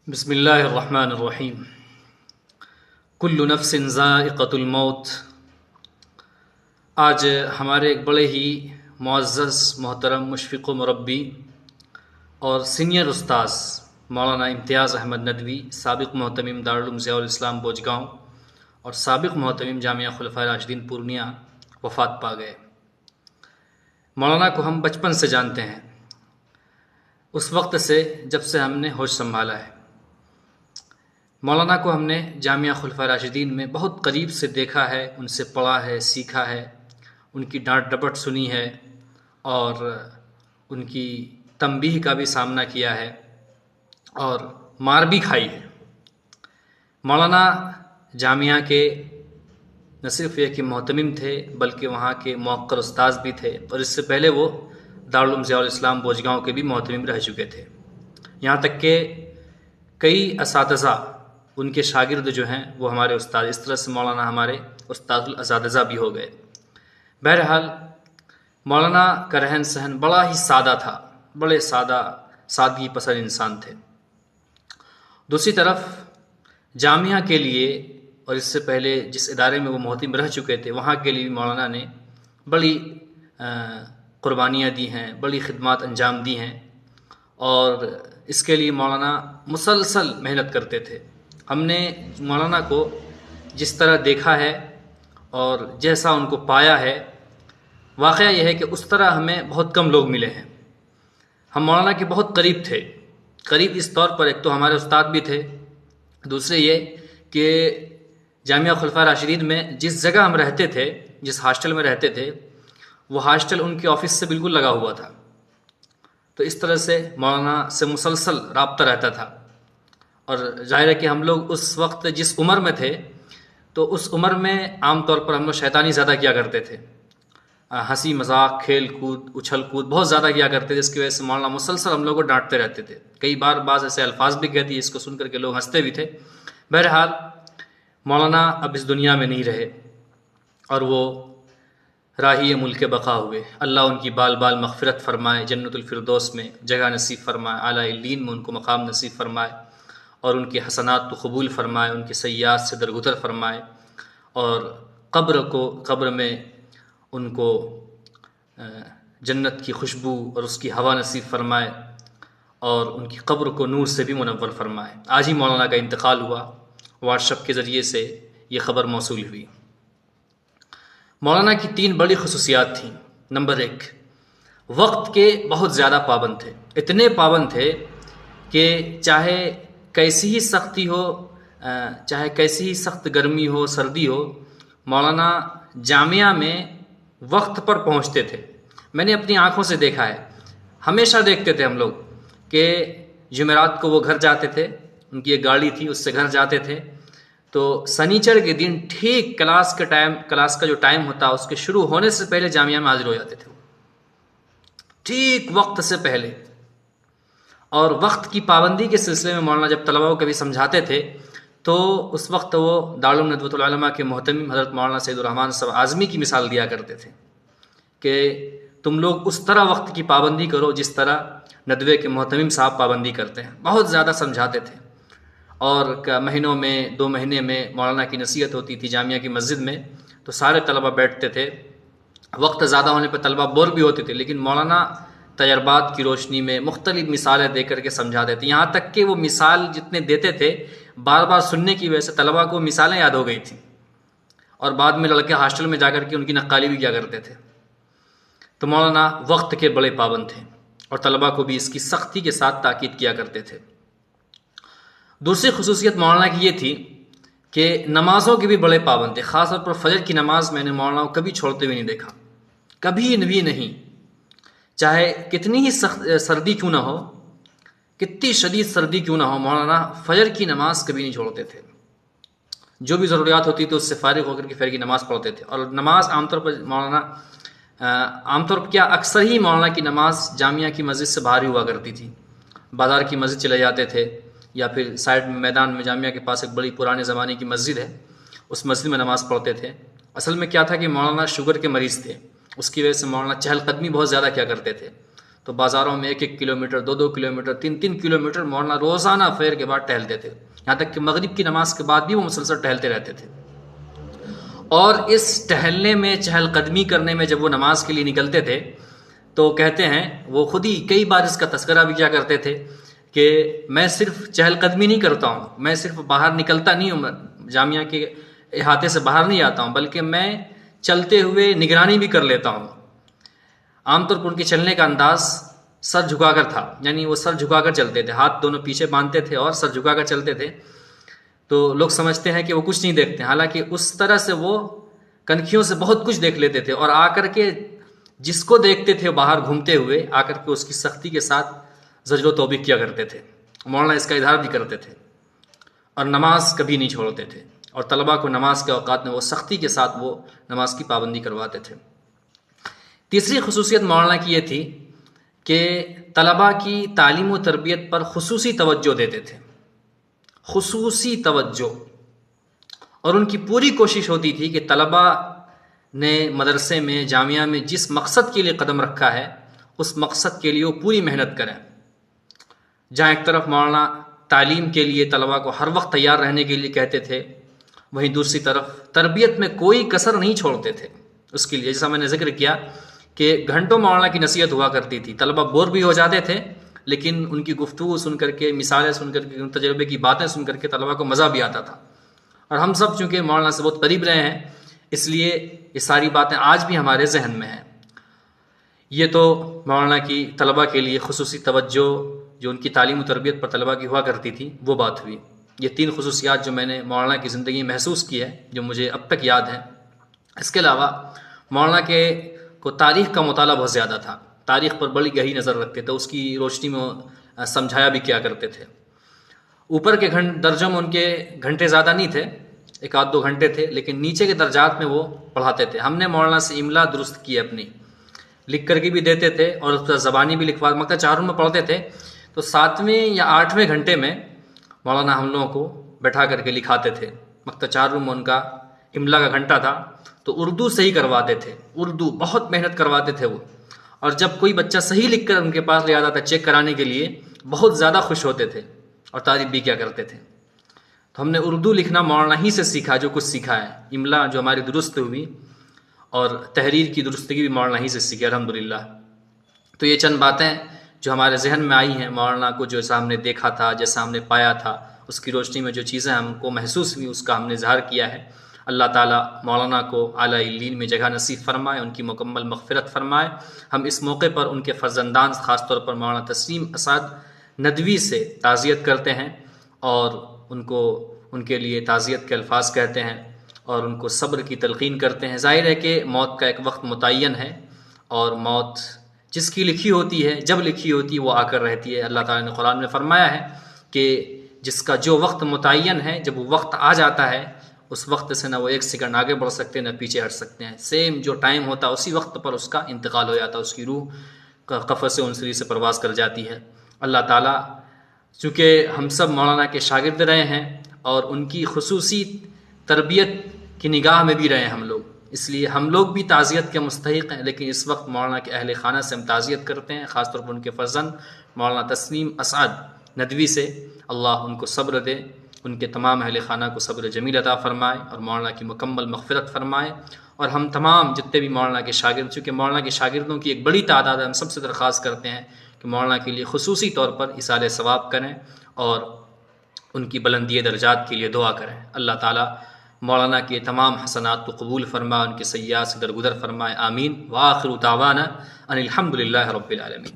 بسم اللہ الرحمن الرحیم۔ کل نفس ذائقۃ الموت۔ آج ہمارے ایک بڑے ہی معزز محترم مشفق و مربی اور سینئر استاذ مولانا امتیاز احمد ندوی، سابق محتمم دارالعلوم ضیاء الاسلام بوجھ گاؤں اور سابق محتمم جامعہ خلفائے راشدین پورنیہ وفات پا گئے۔ مولانا کو ہم بچپن سے جانتے ہیں، اس وقت سے جب سے ہم نے ہوش سنبھالا ہے۔ مولانا کو ہم نے جامعہ خلفائے راشدین میں بہت قریب سے دیکھا ہے، ان سے پڑھا ہے، سیکھا ہے، ان کی ڈانٹ ڈپٹ سنی ہے اور ان کی تنبیہ کا بھی سامنا کیا ہے اور مار بھی کھائی ہے۔ مولانا جامعہ کے نہ صرف یہ کہ محتمم تھے بلکہ وہاں کے موقر استاذ بھی تھے، اور اس سے پہلے وہ دارالعلوم ضیاء الاسلام بوجھ گاؤں کے بھی محتمم رہ چکے تھے۔ یہاں تک کہ کئی اساتذہ ان کے شاگرد جو ہیں وہ ہمارے استاد، اس طرح سے مولانا ہمارے استاد الاساتذہ بھی ہو گئے۔ بہرحال مولانا کا رہن سہن بڑا ہی سادہ تھا، بڑے سادگی پسند انسان تھے۔ دوسری طرف جامعہ کے لیے اور اس سے پہلے جس ادارے میں وہ محتمم رہ چکے تھے وہاں کے لیے بھی مولانا نے بڑی قربانیاں دی ہیں، بڑی خدمات انجام دی ہیں، اور اس کے لیے مولانا مسلسل محنت کرتے تھے۔ ہم نے مولانا کو جس طرح دیکھا ہے اور جیسا ان کو پایا ہے، واقعہ یہ ہے کہ اس طرح ہمیں بہت کم لوگ ملے ہیں۔ ہم مولانا کے بہت قریب تھے، قریب اس طور پر ایک تو ہمارے استاد بھی تھے، دوسرے یہ کہ جامعہ خلفائے راشدین میں جس جگہ ہم رہتے تھے، جس ہاسٹل میں رہتے تھے، وہ ہاسٹل ان کے آفس سے بالکل لگا ہوا تھا، تو اس طرح سے مولانا سے مسلسل رابطہ رہتا تھا۔ اور ظاہر ہے کہ ہم لوگ اس وقت جس عمر میں تھے تو اس عمر میں عام طور پر ہم لوگ شیطانی زیادہ کیا کرتے تھے، ہنسی مذاق، کھیل کود، اچھل کود بہت زیادہ کیا کرتے تھے، جس کی وجہ سے مولانا مسلسل ہم لوگ کو ڈانٹتے رہتے تھے۔ کئی بار بعض ایسے الفاظ بھی کہتی جس کو سن کر کے لوگ ہنستے بھی تھے۔ بہرحال مولانا اب اس دنیا میں نہیں رہے اور وہ راہی ملک بقا ہوئے۔ اللہ ان کی بال بال مغفرت فرمائے، جنت الفردوس میں جگہ نصیب فرمائے، اعلیٰ علیین میں ان کو مقام نصیب فرمائے، اور ان کے حسنات کو قبول فرمائے، ان کے سیئات سے درگزر فرمائے، اور قبر میں ان کو جنت کی خوشبو اور اس کی ہوا نصیب فرمائے، اور ان کی قبر کو نور سے بھی منور فرمائے۔ آج ہی مولانا کا انتقال ہوا، واٹس ایپ کے ذریعے سے یہ خبر موصول ہوئی۔ مولانا کی 3 بڑی خصوصیات تھیں۔ نمبر 1، وقت کے بہت زیادہ پابند تھے، اتنے پابند تھے کہ چاہے کیسی ہی سختی ہو، چاہے کیسی ہی سخت گرمی ہو، سردی ہو، مولانا جامعہ میں وقت پر پہنچتے تھے۔ میں نے اپنی آنکھوں سے دیکھا ہے، ہمیشہ دیکھتے تھے ہم لوگ کہ جمعرات کو وہ گھر جاتے تھے، ان کی ایک گاڑی تھی، اس سے گھر جاتے تھے، تو سنیچر کے دن ٹھیک کلاس کا جو ٹائم ہوتا اس کے شروع ہونے سے پہلے جامعہ میں حاضر ہو جاتے تھے، ٹھیک وقت سے پہلے۔ اور وقت کی پابندی کے سلسلے میں مولانا جب طلباء کو کبھی سمجھاتے تھے تو اس وقت وہ دارالعلوم ندوۃ العلماء کے محتمم حضرت مولانا سید الرحمن صاحب اعظمی کی مثال دیا کرتے تھے کہ تم لوگ اس طرح وقت کی پابندی کرو جس طرح ندوے کے محتمم صاحب پابندی کرتے ہیں۔ بہت زیادہ سمجھاتے تھے، اور مہینوں میں 2 مہینے میں مولانا کی نصیحت ہوتی تھی جامعہ کی مسجد میں، تو سارے طلباء بیٹھتے تھے۔ وقت زیادہ ہونے پہ طلباء بور بھی ہوتے تھے، لیکن مولانا تجربات کی روشنی میں مختلف مثالیں دے کر کے سمجھاتے تھے، یہاں تک کہ وہ مثال جتنے دیتے تھے بار بار سننے کی وجہ سے طلباء کو مثالیں یاد ہو گئی تھیں، اور بعد میں لڑکے ہاسٹل میں جا کر کے ان کی نقالی بھی کیا کرتے تھے۔ تو مولانا وقت کے بڑے پابند تھے اور طلباء کو بھی اس کی سختی کے ساتھ تاکید کیا کرتے تھے۔ دوسری خصوصیت مولانا کی یہ تھی کہ نمازوں کے بھی بڑے پابند تھے، خاص طور پر فجر کی نماز میں نے مولانا کو کبھی چھوڑتے ہوئے نہیں دیکھا، کبھی بھی نہیں، چاہے کتنی ہی سخت سردی کیوں نہ ہو، کتنی شدید سردی کیوں نہ ہو، مولانا فجر کی نماز کبھی نہیں چھوڑتے تھے۔ جو بھی ضروریات ہوتی تھی اس سے فارغ ہو کر کے فجر کی نماز پڑھتے تھے، اور نماز عام طور پر اکثر ہی مولانا کی نماز جامعہ کی مسجد سے باہر ہی ہوا کرتی تھی۔ بازار کی مسجد چلے جاتے تھے، یا پھر سائڈ میں میدان میں جامعہ کے پاس ایک بڑی پرانے زمانے کی مسجد ہے، اس مسجد میں نماز پڑھتے تھے۔ اصل میں کیا تھا کہ مولانا شوگر کے مریض تھے، اس کی وجہ سے مولانا چہل قدمی بہت زیادہ کیا کرتے تھے، تو بازاروں میں 1-1 کلومیٹر 2-2 کلومیٹر 3-3 کلومیٹر مولانا روزانہ فجر کے بعد ٹہلتے تھے، یہاں تک کہ مغرب کی نماز کے بعد بھی وہ مسلسل ٹہلتے رہتے تھے۔ اور اس ٹہلنے میں، چہل قدمی کرنے میں جب وہ نماز کے لیے نکلتے تھے تو کہتے ہیں وہ خود ہی کئی بار اس کا تذکرہ بھی کیا کرتے تھے کہ میں صرف چہل قدمی نہیں کرتا ہوں، میں صرف باہر نکلتا نہیں ہوں، جامعہ کے احاطے سے باہر نہیں آتا ہوں، بلکہ میں چلتے ہوئے نگرانی بھی کر لیتا ہوں۔ عام طور پر ان کے چلنے کا انداز سر جھکا کر تھا، یعنی وہ سر جھکا کر چلتے تھے، ہاتھ دونوں پیچھے باندھتے تھے اور سر جھکا کر چلتے تھے، تو لوگ سمجھتے ہیں کہ وہ کچھ نہیں دیکھتے، حالانکہ اس طرح سے وہ کنکھیوں سے بہت کچھ دیکھ لیتے تھے، اور آ کر کے جس کو دیکھتے تھے باہر گھومتے ہوئے، آ کر کے اس کی سختی کے ساتھ زجر و توبیخ کیا کرتے تھے۔ مولانا اس کا اظہار بھی کرتے تھے اور نماز کبھی نہیں چھوڑتے تھے، اور طلباء کو نماز کے اوقات میں وہ سختی کے ساتھ وہ نماز کی پابندی کرواتے تھے۔ تیسری خصوصیت مولانا کی یہ تھی کہ طلباء کی تعلیم و تربیت پر خصوصی توجہ دیتے تھے، خصوصی توجہ، اور ان کی پوری کوشش ہوتی تھی کہ طلباء نے مدرسے میں، جامعہ میں جس مقصد کے لیے قدم رکھا ہے اس مقصد کے لیے وہ پوری محنت کریں۔ جہاں ایک طرف مولانا تعلیم کے لیے طلباء کو ہر وقت تیار رہنے کے لیے کہتے تھے، وہیں دوسری طرف تربیت میں کوئی کسر نہیں چھوڑتے تھے اس کے لیے۔ جیسا میں نے ذکر کیا کہ گھنٹوں مولانا کی نصیحت ہوا کرتی تھی، طلباء بور بھی ہو جاتے تھے، لیکن ان کی گفتگو سن کر کے، مثالیں سن کر کے، ان تجربے کی باتیں سن کر کے طلباء کو مزہ بھی آتا تھا۔ اور ہم سب چونکہ مولانا سے بہت قریب رہے ہیں، اس لیے یہ ساری باتیں آج بھی ہمارے ذہن میں ہیں۔ یہ تو مولانا کی طلباء کے لیے خصوصی توجہ جو ان کی تعلیم و تربیت پر طلباء کی ہوا کرتی تھی وہ بات ہوئی۔ یہ 3 خصوصیات جو میں نے مولانا کی زندگی میں محسوس کی ہے، جو مجھے اب تک یاد ہیں۔ اس کے علاوہ مولانا کو تاریخ کا مطالعہ بہت زیادہ تھا، تاریخ پر بڑی گہری نظر رکھتے تھے، اس کی روشنی میں سمجھایا بھی کیا کرتے تھے۔ اوپر کے درجوں میں ان کے گھنٹے زیادہ نہیں تھے، 1-2 گھنٹے تھے، لیکن نیچے کے درجات میں وہ پڑھاتے تھے۔ ہم نے مولانا سے املا درست کی اپنی، لکھ کر کے بھی دیتے تھے اور اس پر زبانی بھی لکھوا، مکتبہ چہارم میں پڑھتے تھے، تو 7ویں یا 8ویں گھنٹے میں مولانا ہم لوگوں کو بیٹھا کر کے لکھاتے تھے۔ مکتبہ چہارم میں ان کا املا کا گھنٹہ تھا، تو اردو صحیح کرواتے تھے، اردو بہت محنت کرواتے تھے وہ، اور جب کوئی بچہ صحیح لکھ کر ان کے پاس لے آتا تھا چیک کرانے کے لیے، بہت زیادہ خوش ہوتے تھے اور تعریف بھی کیا کرتے تھے۔ تو ہم نے اردو لکھنا مولانا ہی سے سیکھا، جو کچھ سیکھا ہے، املا جو ہماری درست ہوئی اور تحریر کی درستگی بھی مولانا ہی سے سیکھی الحمدللہ۔ تو یہ چند باتیں جو ہمارے ذہن میں آئی ہیں، مولانا کو جیسا ہم نے دیکھا تھا، جیسا ہم نے پایا تھا، اس کی روشنی میں جو چیزیں ہم کو محسوس ہوئی اس کا ہم نے اظہار کیا ہے۔ اللہ تعالیٰ مولانا کو اعلیٰ علیین میں جگہ نصیب فرمائے، ان کی مکمل مغفرت فرمائے۔ ہم اس موقع پر ان کے فرزندان، خاص طور پر مولانا تسلیم اسعد ندوی سے تعزیت کرتے ہیں، اور ان کے لیے تعزیت کے الفاظ کہتے ہیں اور ان کو صبر کی تلقین کرتے ہیں۔ ظاہر ہے کہ موت کا ایک وقت متعین ہے، اور موت جس کی لکھی ہوتی ہے، جب لکھی ہوتی ہے وہ آ کر رہتی ہے۔ اللہ تعالیٰ نے قرآن میں فرمایا ہے کہ جس کا جو وقت متعین ہے، جب وہ وقت آ جاتا ہے، اس وقت سے نہ وہ 1 سیکنڈ آگے بڑھ سکتے ہیں نہ پیچھے ہٹ سکتے ہیں۔ سیم جو ٹائم ہوتا ہے اسی وقت پر اس کا انتقال ہو جاتا ہے، اس کی روح قفس انصری سے پرواز کر جاتی ہے۔ اللہ تعالیٰ چونکہ ہم سب مولانا کے شاگرد رہے ہیں اور ان کی خصوصی تربیت کی نگاہ میں بھی رہے ہیں ہم لوگ، اس لیے ہم لوگ بھی تعزیت کے مستحق ہیں، لیکن اس وقت مولانا کے اہل خانہ سے ہم تعزیت کرتے ہیں، خاص طور پر ان کے فرزند مولانا تسلیم اسعد ندوی سے۔ اللہ ان کو صبر دے، ان کے تمام اہل خانہ کو صبر جمیل عطا فرمائے اور مولانا کی مکمل مغفرت فرمائے، اور ہم تمام جتنے بھی مولانا کے شاگرد، چونکہ مولانا کے شاگردوں کی ایک بڑی تعداد ہے، ہم سب سے درخواست کرتے ہیں کہ مولانا کے لیے خصوصی طور پر ایصال ثواب کریں اور ان کی بلندی درجات کے لیے دعا کریں۔ اللہ تعالیٰ مولانا کے تمام حسنات کو قبول فرمائے، ان کے سیئات سے درگزر فرمائے، آمین۔ وآخر دعوانا ان الحمد للہ رب العالمین۔